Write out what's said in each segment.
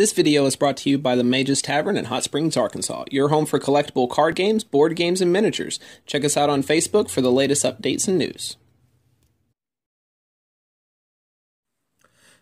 This video is brought to you by the Mage's Tavern in Hot Springs, Arkansas, your home for collectible card games, board games, and miniatures. Check us out on Facebook for the latest updates and news.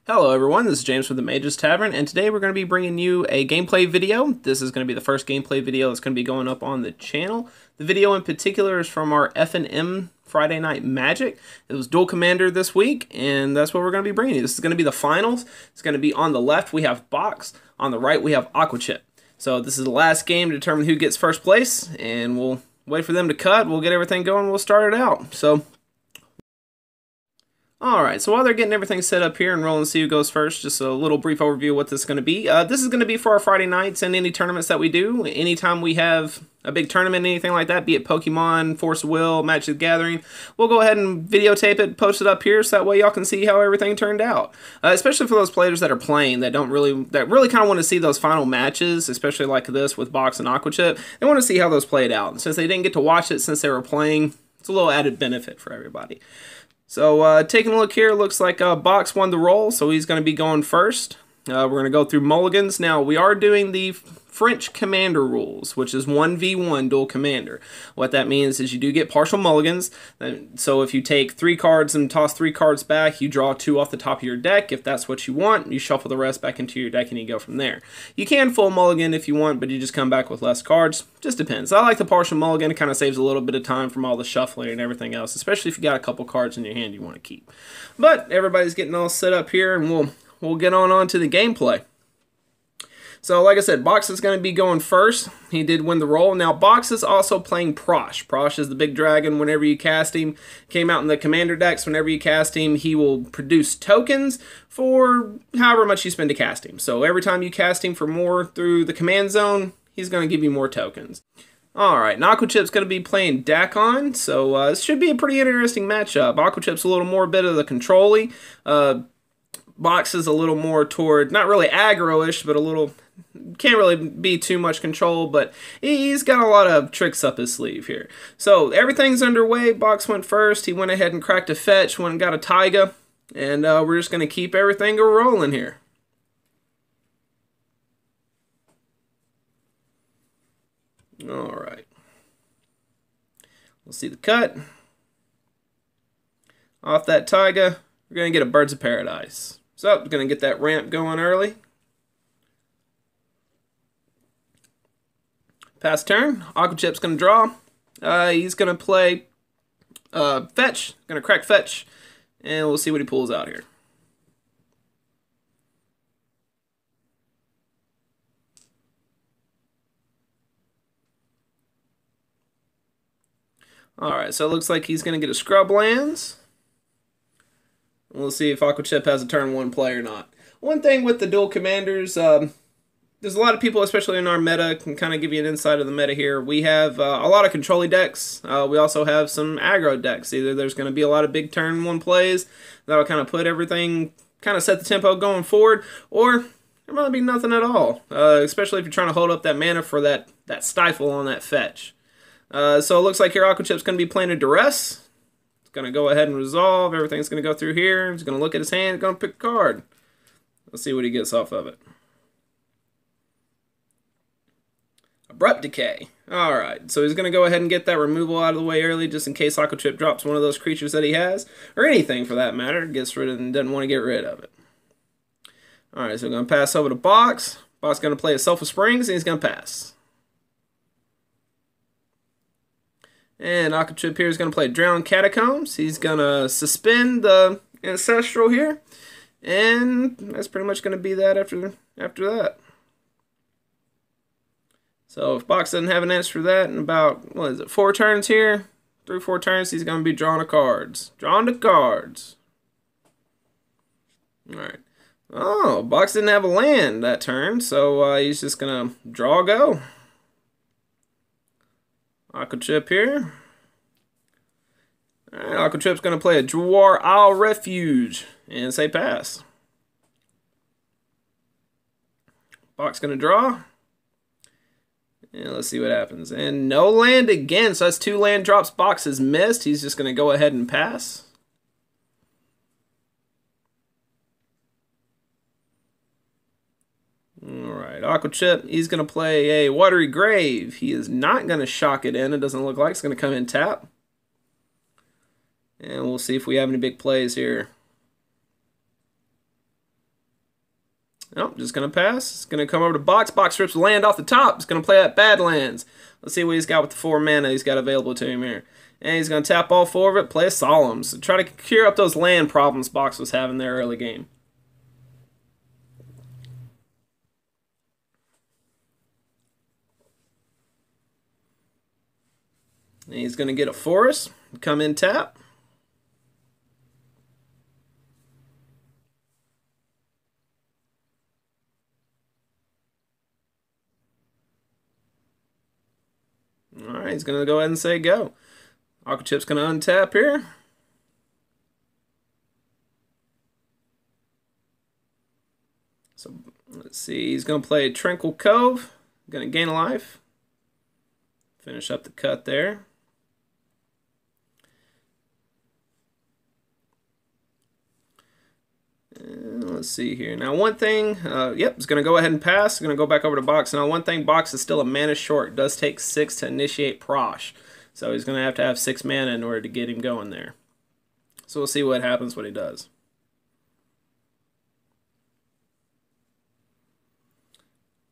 Hello everyone, this is James with the Mage's Tavern, and today we're going to be bringing you a gameplay video. This is going to be the first gameplay video that's going to be going up on the channel. The video in particular is from our FNM Friday Night Magic. It was Duel Commander this week, and that's what we're going to be bringing you. This is going to be the finals. It's going to be on the left we have Box, on the right we have Aquachip. So this is the last game to determine who gets first place, and we'll wait for them to cut. We'll get everything going. We'll start it out. Alright, so while they're getting everything set up here and rolling to see who goes first, just a little brief overview of what this is going to be. This is going to be for our Friday nights and any tournaments that we do. Anytime we have a big tournament, anything like that, be it Pokemon, Force of Will, Magic the Gathering, we'll go ahead and videotape it, post it up here, so that way y'all can see how everything turned out. Especially for those players that are playing, that really kind of want to see those final matches, especially like this with Box and Aquachip. They want to see how those played out. And since they didn't get to watch it since they were playing, it's a little added benefit for everybody. So, taking a look here, looks like Box won the roll, so he's going to be going first. We're going to go through mulligans. Now, we are doing the French Commander rules, which is 1v1 Duel Commander. What that means is you do get partial mulligans. So if you take 3 cards and toss 3 cards back, you draw 2 off the top of your deck. If that's what you want, you shuffle the rest back into your deck and you go from there. You can full mulligan if you want, but you just come back with less cards. Just depends. I like the partial mulligan. It kind of saves a little bit of time from all the shuffling and everything else, especially if you got a couple cards in your hand you want to keep. But everybody's getting all set up here, and we'll get on to the gameplay. So, like I said, Box is going to be going first. He did win the roll. Now, Box is also playing Prosh. Prosh is the big dragon whenever you cast him. Came out in the Commander decks. Whenever you cast him, he will produce tokens for however much you spend to cast him. So, every time you cast him for more through the command zone, he's going to give you more tokens. Alright, Aquachip's going to be playing Dakon, so this should be a pretty interesting matchup. Aquachip's a little more bit of the control-y. Box is a little more toward, not really aggro-ish, but a little, can't really be too much control, but he's got a lot of tricks up his sleeve here. So everything's underway. Box went first. He went ahead and cracked a fetch, went and got a Taiga, and we're just going to keep everything rolling here. Alright. We'll see the cut. Off that Taiga, we're going to get a Birds of Paradise. So, we're going to get that ramp going early. Pass turn. Aquachip's going to draw. He's going to play fetch. Going to crack fetch. And we'll see what he pulls out here. Alright, so it looks like he's going to get a Scrub Lands. We'll see if Aquachip has a turn 1 play or not. One thing with the Duel Commanders, there's a lot of people, especially in our meta, can kind of give you an insight of the meta here. We have a lot of control-y decks. We also have some aggro decks. Either there's going to be a lot of big turn 1 plays that'll kind of put everything, kind of set the tempo going forward, or there might be nothing at all, especially if you're trying to hold up that mana for that stifle on that fetch. So it looks like here Aquachip's going to be playing a Duress. It's going to go ahead and resolve. Everything's going to go through here. He's going to look at his hand. He's going to pick a card. Let's see what he gets off of it. Abrupt Decay. Alright, so he's going to go ahead and get that removal out of the way early just in case Aquachip drops one of those creatures that he has, or anything for that matter, gets rid of it and doesn't want to get rid of it. Alright, so we're going to pass over to Box. Box is going to play a Self of Springs, and he's going to pass. And Aquachip here is going to play Drowned Catacombs. He's going to suspend the Ancestral here. And that's pretty much going to be that after that. So if Box doesn't have an answer for that in about, 4 turns here? 3-4 turns, he's going to be drawing to cards. Drawing to cards. Alright. Oh, Box didn't have a land that turn, so he's just going to draw go. Aquachip here. Alright, Aquachip's going to play a Dwar Isle Refuge and say pass. Box going to draw. And let's see what happens. And no land again, so that's 2 land drops. Box has missed. He's just going to go ahead and pass. Alright, Aqua Chip, he's going to play a Watery Grave. He is not going to shock it in. It doesn't look like it's going to come in tap. And we'll see if we have any big plays here. Nope, just going to pass. It's going to come over to Box. Box rips land off the top. It's going to play that Badlands. Let's see what he's got with the 4 mana he's got available to him here. And he's going to tap all 4 of it, play a Solemn. So try to cure up those land problems Box was having there early game. And he's going to get a Forest, come in tap. Alright, he's going to go ahead and say go. Aqua Chip's going to untap here. So, let's see. He's going to play Tranquil Cove. Going to gain a life. Finish up the cut there. And let's see here. Now, one thing, it's going to go ahead and pass. It's going to go back over to Box. Now, one thing, Box is still a mana short. It does take 6 to initiate Prosh. So he's going to have 6 mana in order to get him going there. So we'll see what happens when he does.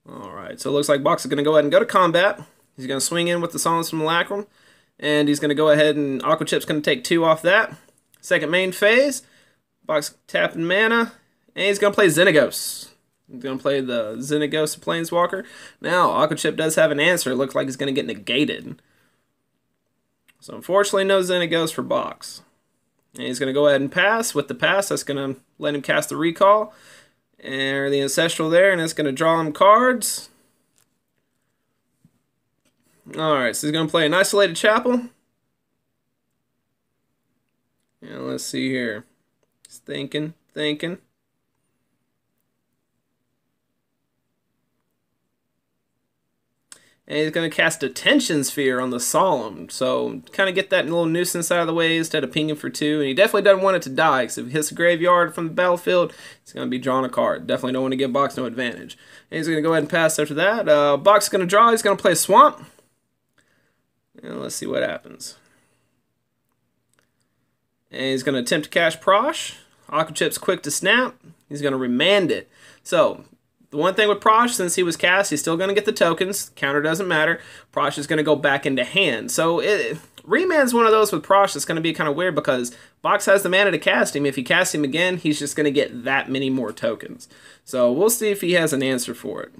Alright, so it looks like Box is going to go ahead and go to combat. He's going to swing in with the Solace from Lacrum. And he's going to go ahead and Aqua Chip's going to take 2 off that. Second main phase. Box tapping mana. And he's going to play Xenagos. He's going to play the Xenagos Planeswalker. Now, Aqua Chip does have an answer. It looks like he's going to get negated. So, unfortunately, no Xenagos for Box. And he's going to go ahead and pass. With the pass, that's going to let him cast the Recall. And the Ancestral there, and it's going to draw him cards. Alright, so he's going to play an Isolated Chapel. And let's see here. He's thinking. And he's going to cast Detention Sphere on the Solemn. So, kind of get that little nuisance out of the way instead of pinging for 2. And he definitely doesn't want it to die, because if he hits the graveyard from the battlefield, he's going to be drawing a card. Definitely don't want to give Box no advantage. And he's going to go ahead and pass after that. Box is going to draw. He's going to play Swamp. And let's see what happens. And he's going to attempt to cast Prosh. Aqua Chip's quick to snap. He's going to remand it. So, the one thing with Prosh, since he was cast, he's still going to get the tokens. Counter doesn't matter. Prosh is going to go back into hand. So, remand's one of those with Prosh that's going to be kind of weird because Box has the mana to cast him. If he casts him again, he's just going to get that many more tokens. So, we'll see if he has an answer for it.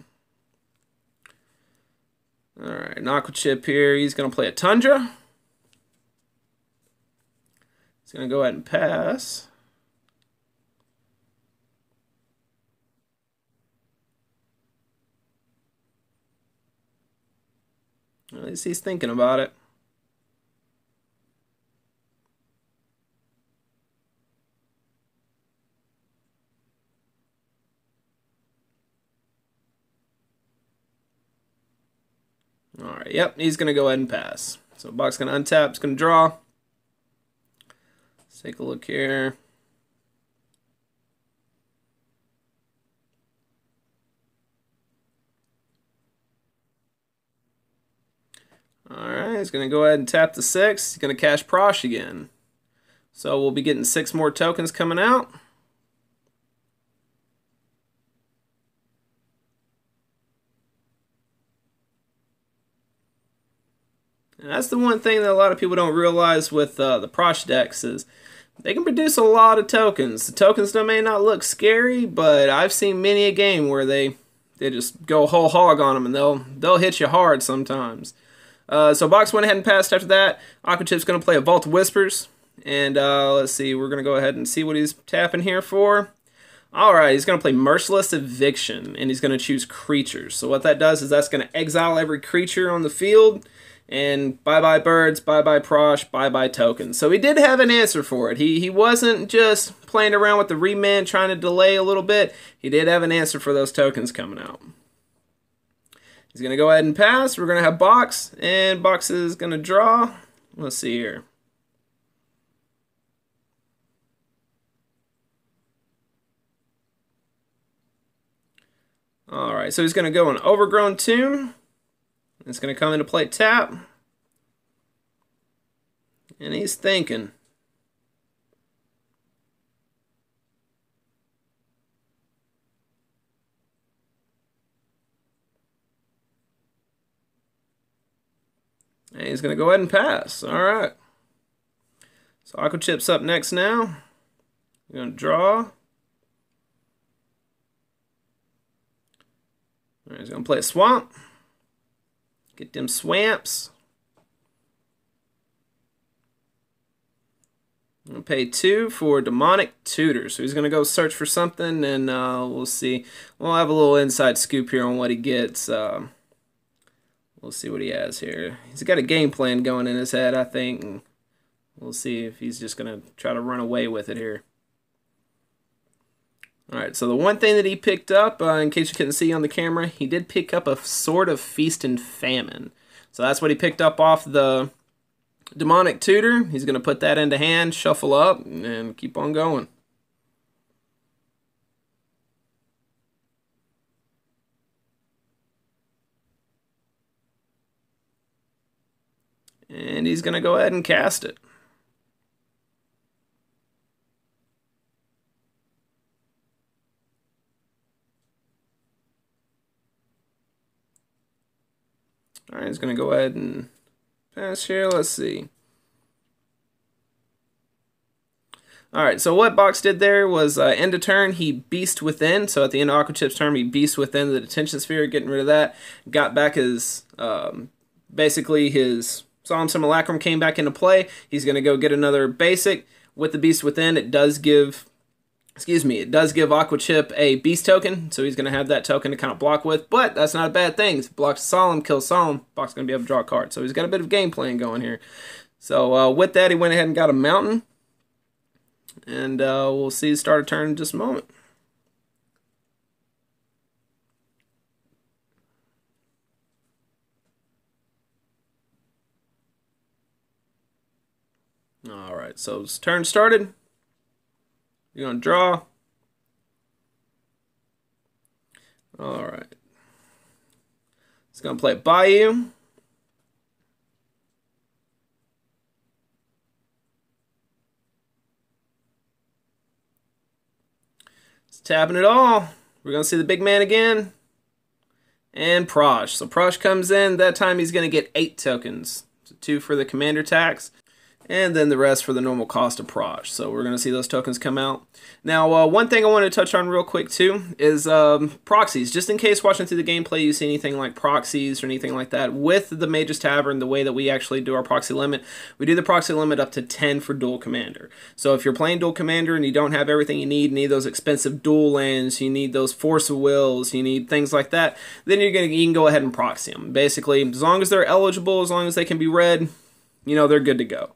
Alright, Aqua Chip here. He's going to play a Tundra. He's going to go ahead and pass. At least he's thinking about it. Alright, yep, he's going to go ahead and pass. So Box going to untap, it's going to draw. Let's take a look here. Alright, he's going to go ahead and tap the 6. He's going to cash Prosh again. So we'll be getting 6 more tokens coming out. And that's the one thing that a lot of people don't realize with the Prosh decks is they can produce a lot of tokens. The tokens may not look scary, but I've seen many a game where they just go whole hog on them and they'll hit you hard sometimes. So Box went ahead and passed after that. Aqua Chip's going to play a Vault of Whispers. And let's see, we're going to go ahead and see what he's tapping here for. Alright, he's going to play Merciless Eviction, and he's going to choose creatures. So what that does is that's going to exile every creature on the field, and bye-bye birds, bye-bye Prosh, bye-bye tokens. So he did have an answer for it. He wasn't just playing around with the remand trying to delay a little bit. He did have an answer for those tokens coming out. He's going to go ahead and pass. We're going to have Box, and Box is going to draw. Let's see here. Alright, so he's going to go an Overgrown Tomb. It's going to come into play tap. And he's thinking. And he's going to go ahead and pass. Alright. So Aqua Chip's up next now. We're going to draw. Alright, he's going to play a Swamp. Get them swamps. I'm going to pay 2 for Demonic Tutor. So he's going to go search for something, and we'll see. We'll have a little inside scoop here on what he gets. We'll see what he has here. He's got a game plan going in his head, I think. And we'll see if he's just going to try to run away with it here. Alright, so the one thing that he picked up, in case you couldn't see on the camera, he did pick up a Sword of Feast and Famine. So that's what he picked up off the Demonic Tutor. He's going to put that into hand, shuffle up, and keep on going. And he's going to go ahead and cast it. Alright, he's going to go ahead and pass here. Let's see. Alright, so what Box did there was end of turn, he Beast Within. So at the end of Aqua Chip's turn, he Beast Within the Detention Sphere, getting rid of that. Got back his, basically his Solemn Simulacrum came back into play. He's going to go get another basic. With the Beast Within, it does give Aqua Chip a Beast token, so he's going to have that token to kind of block with, but that's not a bad thing. If it blocks Solemn, kills Solemn, Box is going to be able to draw a card. So he's got a bit of game plan going here. So with that, he went ahead and got a Mountain, and we'll see start a turn in just a moment. Alright, so his turn started. You're going to draw. Alright. He's going to play Bayou. He's tapping it all. We're going to see the big man again. And Prosh. So Prosh comes in. That time he's going to get 8 tokens. So 2 for the commander tax. And then the rest for the normal cost of Prosh. So we're going to see those tokens come out. Now, one thing I want to touch on real quick too is proxies. Just in case watching through the gameplay you see anything like proxies or anything like that. With the Mage's Tavern, the way that we actually do our proxy limit, we do the proxy limit up to 10 for Dual Commander. So if you're playing Dual Commander and you don't have everything you need those expensive dual lands, you need those Force of Wills, you need things like that, then you can go ahead and proxy them. Basically, as long as they're eligible, as long as they can be read, you know, they're good to go.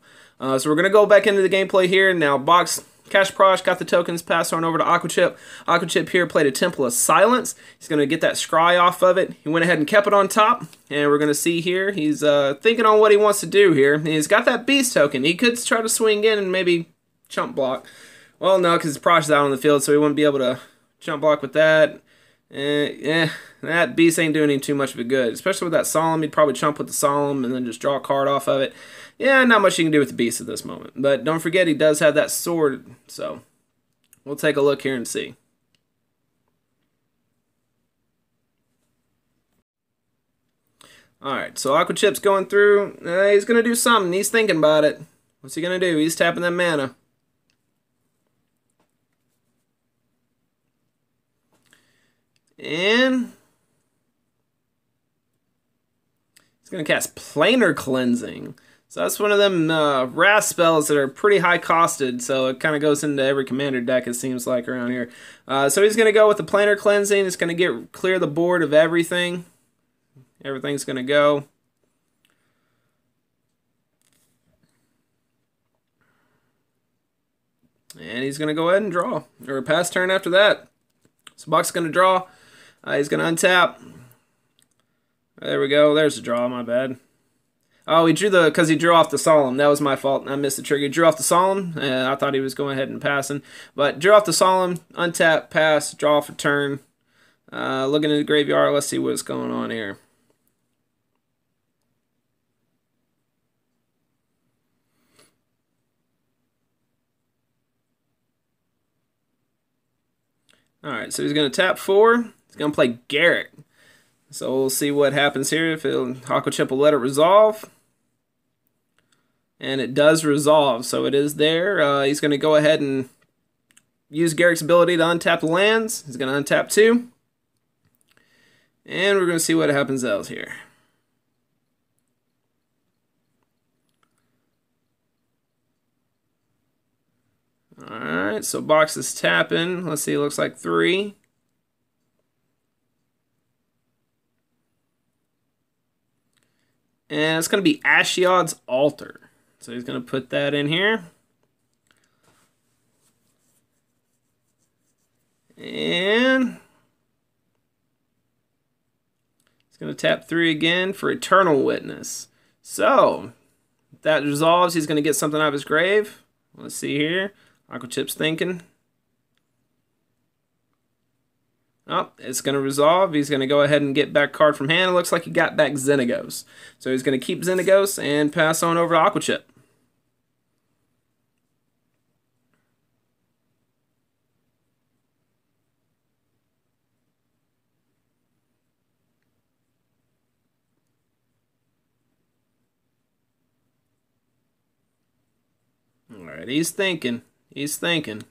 So we're going to go back into the gameplay here. Now, Box, Cash Prosh, got the tokens, passed on over to Aqua Chip. Aqua Chip here played a Temple of Silence. He's going to get that scry off of it. He went ahead and kept it on top. And we're going to see here, he's thinking on what he wants to do here. He's got that Beast token. He could try to swing in and maybe chump block. Well, no, because Prosh is out on the field, so he wouldn't be able to chump block with that. That Beast ain't doing him too much of a good. Especially with that Solemn, he'd probably chump with the Solemn and then just draw a card off of it. Yeah, not much you can do with the Beast at this moment. But don't forget, he does have that sword, so we'll take a look here and see. Alright, so Aqua Chip's going through. He's going to do something. He's thinking about it. What's he going to do? He's tapping that mana. And he's going to cast Planar Cleansing. So that's one of them wrath spells that are pretty high costed, so it kind of goes into every commander deck, it seems like, around here. So he's going to go with the Planar Cleansing. It's going to clear the board of everything. Everything's going to go. And he's going to go ahead and draw. Or pass turn after that. So Box is going to draw. He's going to untap. There we go. There's the draw, my bad. Oh, he drew because he drew off the Solemn. That was my fault. I missed the trigger. He drew off the Solemn. I thought he was going ahead and passing. But drew off the Solemn, untap, pass, draw for turn. Looking at the graveyard, let's see what's going on here. Alright, so he's going to tap 4. He's going to play Garrett. So we'll see what happens here. If Aqua Chip will let it resolve. And it does resolve, so it is there. He's going to go ahead and use Garrick's ability to untap the lands. He's going to untap 2. And we're going to see what happens else here. Alright, so box is tapping. Let's see, it looks like 3. And it's going to be Ashiod's Altar. So he's going to put that in here. And he's going to tap 3 again for Eternal Witness. So, if that resolves, he's going to get something out of his grave. Let's see here. Aqua Chip's thinking. Oh, it's going to resolve. He's going to go ahead and get back card from hand. It looks like he got back Xenagos. So he's going to keep Xenagos and pass on over to Aqua Chip. Alright, he's thinking. He's thinking.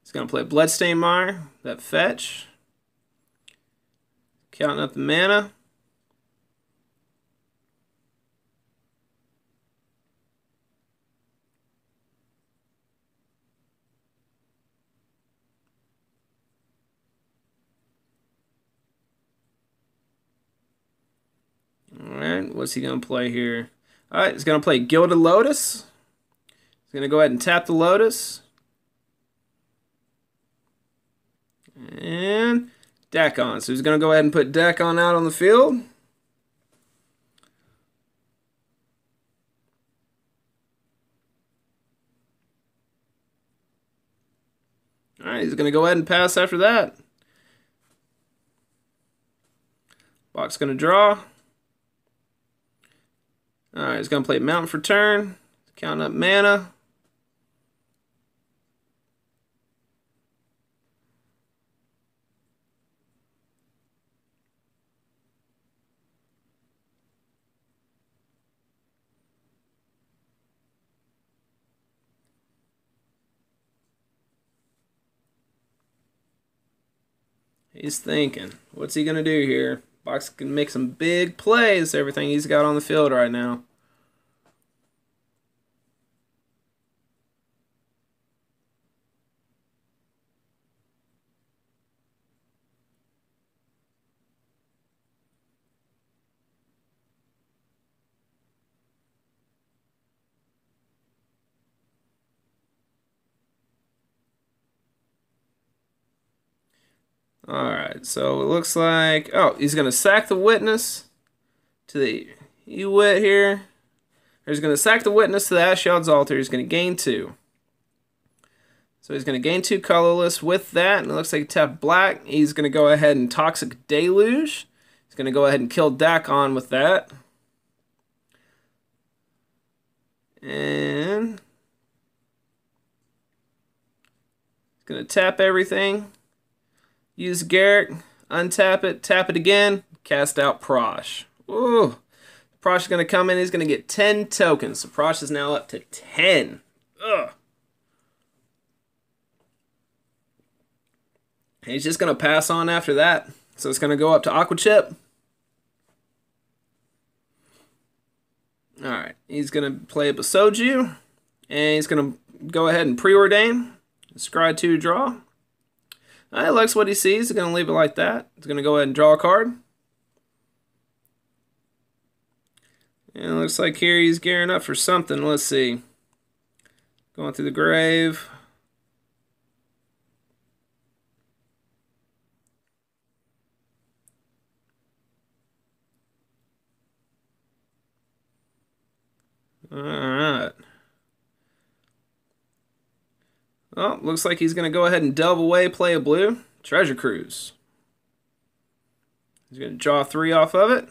He's going to play Bloodstained Mire, that fetch. Counting up the mana. Alright, what's he going to play here? Alright, he's going to play Gilded Lotus. He's going to go ahead and tap the Lotus. And Dakon. So he's going to go ahead and put Dakon out on the field. Alright, he's going to go ahead and pass after that. Box going to draw. Alright, he's going to play Mountain for turn. Counting up mana. He's thinking, what's he going to do here? Box can make some big plays, everything he's got on the field right now. Alright, so it looks like... Oh, he's going to sack the Witness to the Ewit here. He's going to sack the Witness to the Ashiod's Altar. He's going to gain 2. So he's going to gain 2 colorless with that. And it looks like he tapped black. He's going to go ahead and Toxic Deluge. He's going to go ahead and kill Dakon with that. And... he's going to tap everything. Use Garrett, untap it, tap it again, cast out Prosh. Ooh. Prosh is going to come in, he's going to get 10 tokens. So Prosh is now up to 10. Ugh. He's just going to pass on after that. So it's going to go up to Aqua Chip. Alright, he's going to play Basoju. And he's going to go ahead and preordain. Scry 2 draw. He likes what he sees. He's going to leave it like that. He's going to go ahead and draw a card. And it looks like here he's gearing up for something. Let's see. Going through the grave. Alright. Oh, looks like he's going to go ahead and delve away, play a blue. Treasure Cruise. He's going to draw 3 off of it.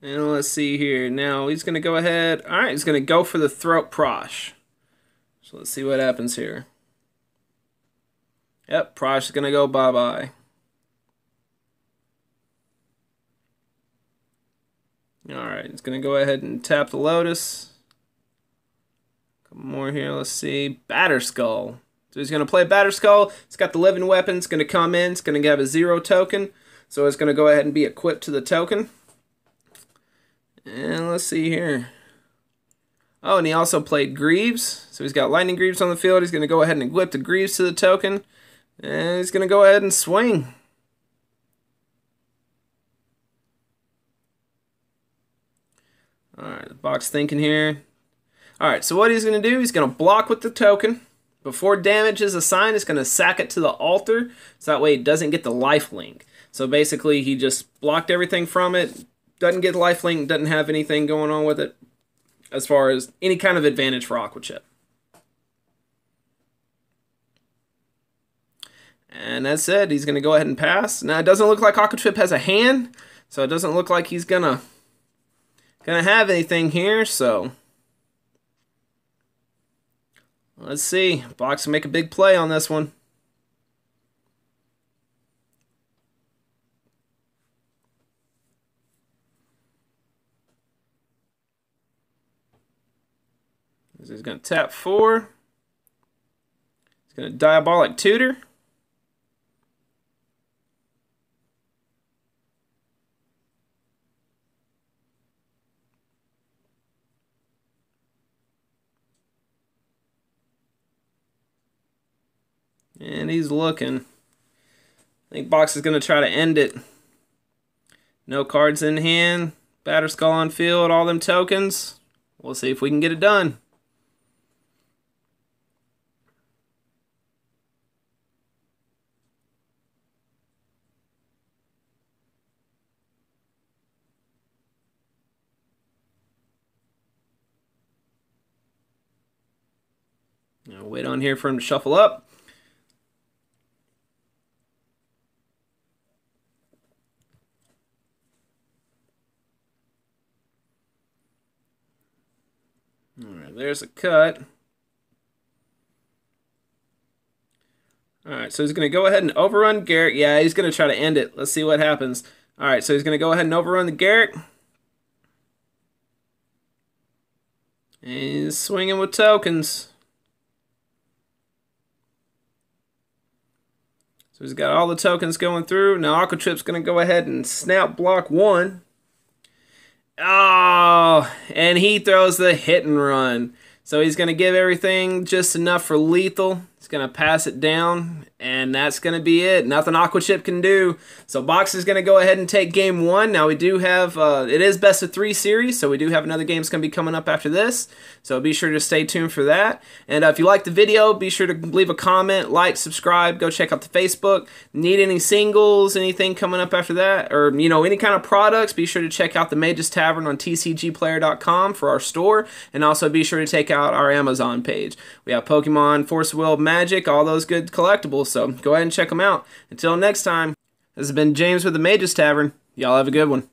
And let's see here. Now he's going to go ahead. All right, he's going to go for the Throat Prosh. So let's see what happens here. Yep, Prosh is going to go bye-bye. Alright, he's going to go ahead and tap the Lotus. A couple more here, let's see. Batterskull. So he's going to play Batterskull. It's got the living weapon. It's going to come in. It's going to have a 0 token. So it's going to go ahead and be equipped to the token. And let's see here. Oh, and he also played Greaves. So he's got Lightning Greaves on the field. He's going to go ahead and equip the Greaves to the token. And he's going to go ahead and swing. Alright, the box thinking here. Alright, so what he's going to do, he's going to block with the token. Before damage is assigned, it's going to sack it to the altar. So that way it doesn't get the lifelink. So basically, he just blocked everything from it. Doesn't get lifelink, doesn't have anything going on with it as far as any kind of advantage for Aqua Chip. And that's it. He's going to go ahead and pass. Now, it doesn't look like Aqua Chip has a hand. So it doesn't look like he's going to have anything here, so let's see. Box will make a big play on this one. He's going to tap 4. He's going to Diabolic Tutor. And he's looking. I think Box is going to try to end it. No cards in hand. Batterskull on field. All them tokens. We'll see if we can get it done. I'll wait on here for him to shuffle up. Alright, there's a cut. Alright, so he's going to go ahead and overrun Garrett. Yeah, he's going to try to end it. Let's see what happens. Alright, so he's going to go ahead and overrun the Garrett. And he's swinging with tokens. So he's got all the tokens going through. Now Aqua Chip's going to go ahead and snap block 1. Oh, and he throws the hit and run. So he's going to give everything just enough for lethal. He's going to pass it down, and that's going to be it. Nothing Aqua Chip can do. So Box is going to go ahead and take game 1. Now we do have, it is best of 3 series, so we do have another game that's going to be coming up after this. So be sure to stay tuned for that. And if you liked the video, be sure to leave a comment, like, subscribe, go check out the Facebook. Need any singles, anything coming up after that, or any kind of products, be sure to check out the Mage's Tavern on TCGPlayer.com for our store, and also be sure to take out our Amazon page. We have Pokemon, Force of Will, Magic, all those good collectibles, so go ahead and check them out. Until next time, this has been James with the Mage's Tavern. Y'all have a good one.